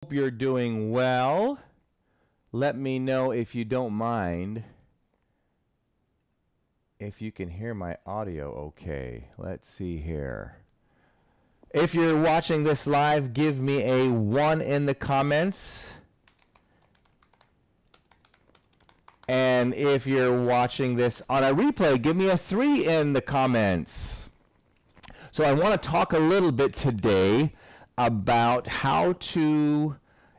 Hope you're doing well. Let me know if you don't mind if you can hear my audio okay. Let's see here. If you're watching this live, give me a 1 in the comments. And if you're watching this on a replay, give me a 3 in the comments. So I want to talk a little bit today about how to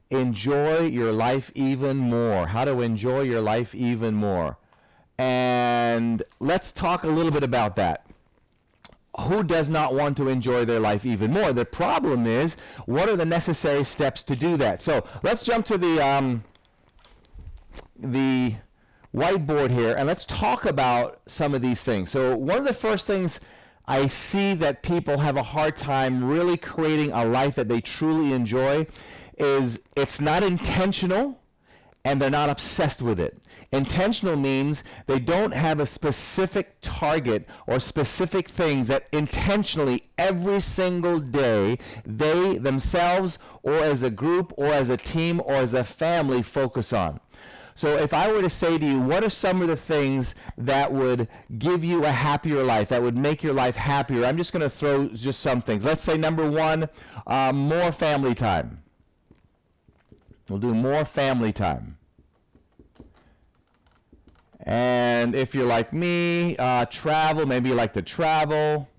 enjoy your life even more. How to enjoy your life even more. And let's talk a little bit about that. Who does not want to enjoy their life even more? The problem is, what are the necessary steps to do that? So let's jump to the whiteboard here, and let's talk about some of these things. So one of the first things I see that people have a hard time really creating a life that they truly enjoy is it's not intentional and they're not obsessed with it. Intentional means they don't have a specific target or specific things that intentionally every single day they themselves or as a group or as a team or as a family focus on. So if I were to say to you, what are some of the things that would give you a happier life, that would make your life happier? I'm just going to throw just some things. Let's say number one, more family time. We'll do more family time. And if you're like me, travel, maybe you like to travel.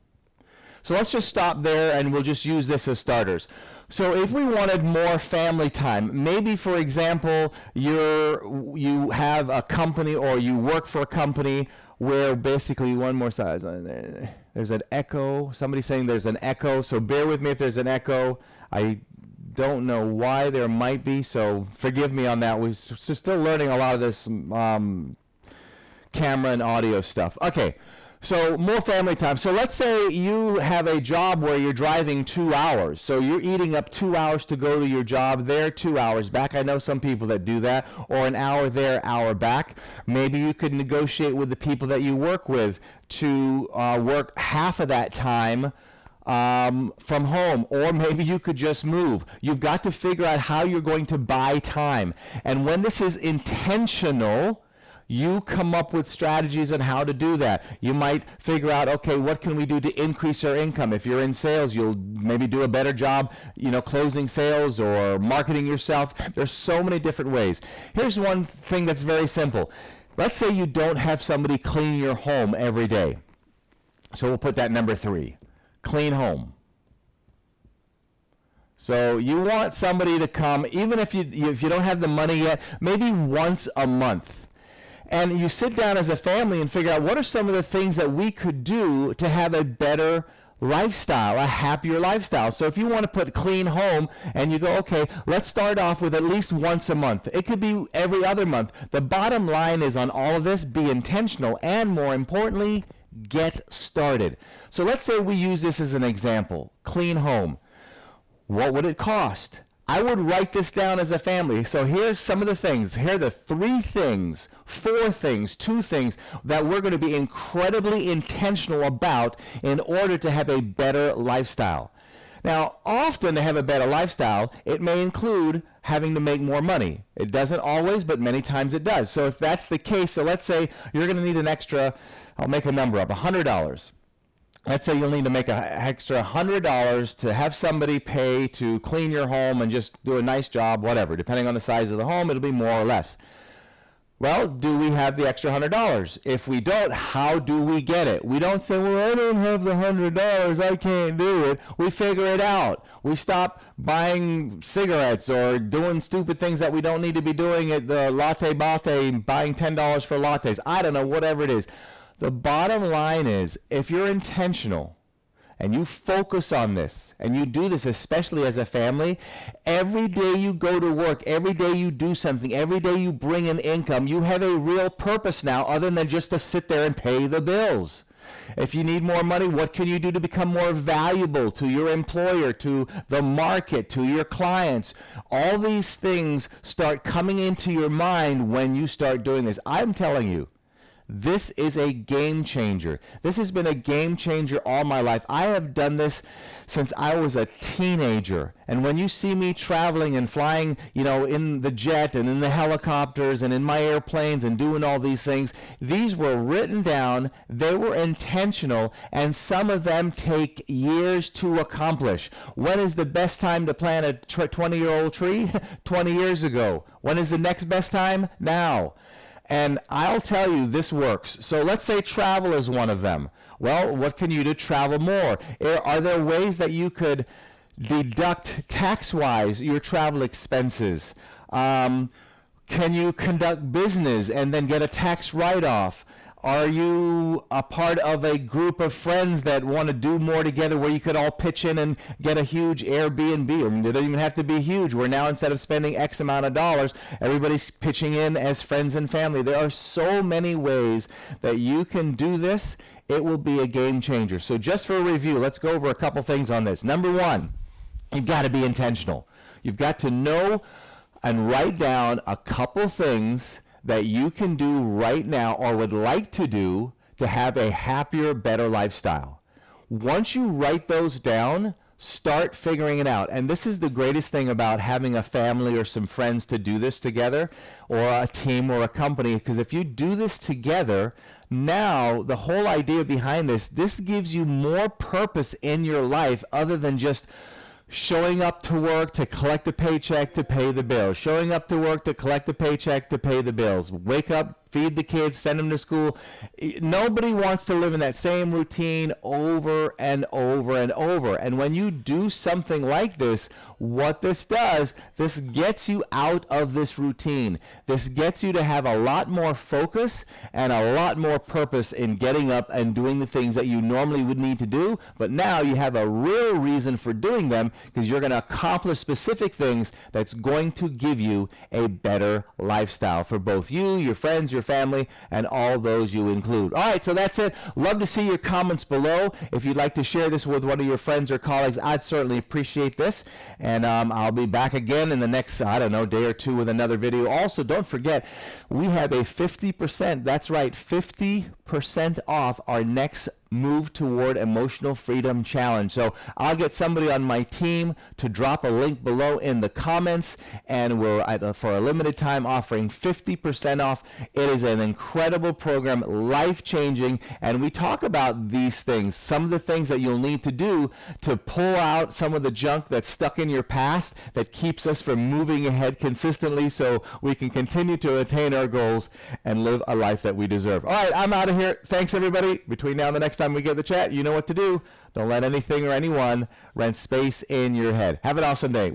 So let's just stop there and we'll just use this as starters. So if we wanted more family time, maybe for example, you have a company or you work for a company where basically one more size. There's an echo. Somebody's saying there's an echo. So bear with me if there's an echo. I don't know why there might be, so forgive me on that. We're still learning a lot of this camera and audio stuff. Okay. So more family time. So let's say you have a job where you're driving 2 hours. So you're eating up 2 hours to go to your job there, 2 hours back. I know some people that do that. Or an hour there, hour back. Maybe you could negotiate with the people that you work with to work half of that time from home, or maybe you could just move. You've got to figure out how you're going to buy time. And when this is intentional, you come up with strategies on how to do that. You might figure out, okay, what can we do to increase our income? If you're in sales, you'll maybe do a better job, closing sales or marketing yourself. There's so many different ways. Here's one thing that's very simple. Let's say you don't have somebody clean your home every day. So we'll put that number 3. Clean home. So you want somebody to come, even if you don't have the money yet, maybe once a month. And you sit down as a family and figure out what are some of the things that we could do to have a better lifestyle, a happier lifestyle. So if you want to put clean home and you go, okay, let's start off with at least once a month. It could be every other month. The bottom line is on all of this, be intentional and more importantly, get started. So let's say we use this as an example, clean home. What would it cost? I would write this down as a family. So here's some of the things. Here are the 3 things, 4 things, 2 things that we're going to be incredibly intentional about in order to have a better lifestyle. Now, often to have a better lifestyle, it may include having to make more money. It doesn't always, but many times it does. So if that's the case, so let's say you're going to need an extra, I'll make a number up, $100. Let's say you'll need to make an extra $100 to have somebody pay to clean your home and just do a nice job, whatever. Depending on the size of the home, it'll be more or less. Well, do we have the extra $100? If we don't, how do we get it? We don't say, well, I don't have the $100, I can't do it. We figure it out. We stop buying cigarettes or doing stupid things that we don't need to be doing at the latte bate, buying $10 for lattes. I don't know, whatever it is. The bottom line is, if you're intentional and you focus on this and you do this, especially as a family, every day you go to work, every day you do something, every day you bring in income, you have a real purpose now other than just to sit there and pay the bills. If you need more money, what can you do to become more valuable to your employer, to the market, to your clients? All these things start coming into your mind when you start doing this. I'm telling you, This is a game changer. This has been a game changer all my life. I have done this since I was a teenager. And when you see me traveling and flying, in the jet and in the helicopters and in my airplanes and doing all these things, these were written down, they were intentional, and some of them take years to accomplish. When is the best time to plant a 20-year-old tree? 20 years ago. When is the next best time? Now. And I'll tell you, this works. So let's say travel is one of them. Well, what can you do to travel more? Are there ways that you could deduct tax-wise your travel expenses? Can you conduct business and then get a tax write-off? Are you a part of a group of friends that want to do more together where you could all pitch in and get a huge Airbnb? I mean, it doesn't even have to be huge. Where now instead of spending X amount of dollars, everybody's pitching in as friends and family. There are so many ways that you can do this. It will be a game changer. So just for a review, let's go over a couple things on this. Number one, you've got to be intentional. You've got to know and write down a couple things that you can do right now or would like to do to have a happier, better lifestyle. Once you write those down, start figuring it out. And this is the greatest thing about having a family or some friends to do this together, or a team or a company, because if you do this together, now the whole idea behind this gives you more purpose in your life other than just showing up to work to collect a paycheck to pay the bills. Showing up to work to collect a paycheck to pay the bills. Wake up, feed the kids, send them to school. Nobody wants to live in that same routine over and over and over. And when you do something like this, what this does, this gets you out of this routine. This gets you to have a lot more focus and a lot more purpose in getting up and doing the things that you normally would need to do. But now you have a real reason for doing them, because you're going to accomplish specific things that's going to give you a better lifestyle for both you, your friends, your family, and all those you include. All right, so that's it. Love to see your comments below. If you'd like to share this with one of your friends or colleagues, I'd certainly appreciate this. And I'll be back again in the next, day or two with another video. Also, don't forget, we have a 50%, that's right, 50% off our next Move Toward Emotional Freedom Challenge. So I'll get somebody on my team to drop a link below in the comments, and we're for a limited time offering 50% off. It is an incredible program, life-changing, and we talk about these things, some of the things that you'll need to do to pull out some of the junk that's stuck in your past that keeps us from moving ahead consistently so we can continue to attain our goals and live a life that we deserve. All right, I'm out of here. Thanks, everybody. Between now and the next time we get the chat, you know what to do. Don't let anything or anyone rent space in your head. Have an awesome day.